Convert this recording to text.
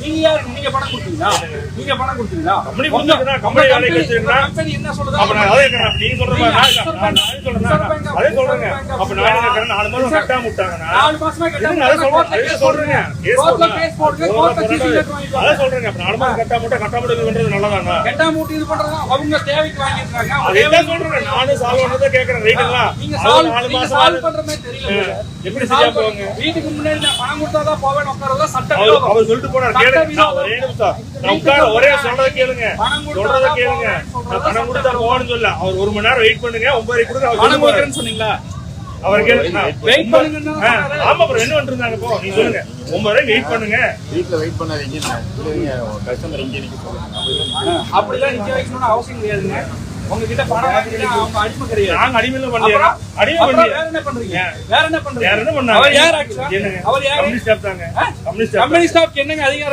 நீங்க யாரு? நீங்க பணம் கொடுத்தீங்களா? நீங்க பணம் கொடுத்தீங்களா? கம்பெனி கொடுத்தா கம்பெனி வேலைக்கு வச்சிருக்கா கம்பெனி என்ன சொல்லுது? அப்ப நான் அதே நீங்க சொல்ற மாதிரி அதே சொல்றேங்க. அப்ப நான் கேக்குறேன் 4 மாசம் கட்டாம விட்டாங்கனா 4 மாசமா கட்டாம அதே சொல்றேங்க. கோர்ட்ல கேஸ் போடுங்க. கோர்ட்ல சீசி லெட்டர் வாங்கிட்டு அதே சொல்றேங்க. அப்ப 4 மாசம் கட்டாம இது பண்றது நல்லதாங்க. கட்டாம விட்டு இது பண்றது அவங்க தேவைக்கு வாங்கிட்டாங்க. அதே சொல்றேன். நானும் சால்வ் பண்ணத கேக்குறேன். ரைட்டுங்களா? நீங்க சால்வ் பண்ற மாதிரி தெரியல. எப்படி சரியா போவாங்க? வீட்டுக்கு முன்னாடி நான் பணம் கொடுத்தா தான் போவேன் உட்காரதா சட்டம். அவர் சொல்லிட்டு போறாரு. கேளுங்க. ஒரே நிமிஷம். நான் உட்கார ஒரே சொல்றத கேளுங்க. சொல்றத கேளுங்க. நான் பணம் கொடுத்தா போவேன்னு சொல்ல. அவர் 1 மணி நேரம் வெயிட் பண்ணுங்க. 9:30 கொடுங்க. அவர் பணம் கொடுக்கறேன்னு சொன்னீங்களா? அவர் கேளுங்க. வெயிட் பண்ணுங்கன்னா ஆமா bro என்ன பண்றாங்க இப்போ நீங்க சொல்லுங்க. 9:30 வெயிட் பண்ணுங்க. வீட்ல வெயிட் பண்ணாதீங்க. கஸ்டமர் இங்க நிக்க சொல்லுங்க. அப்படிலாம் நிக்க வைக்கணும்னு அவசியம் கிடையாதுங்க. உங்ககிட்ட பணம் வாங்கிட்டு அவங்க அடிமை கிடையாது. நாங்க அடிமையில பண்ணியா? அடிமை பண்ணி வேற என்ன பண்றீங்க? வேற என்ன பண்றீங்க? வேற என்ன பண்ணாங்க? அவர் யார் ஆக்சுவலா? அவர் யார்? கம்யூனிஸ்ட் ஸ்டாஃப் தாங்க. கம்பெனி ஸ்டாஃப்க்கு என்னங்க அதிகாரம்?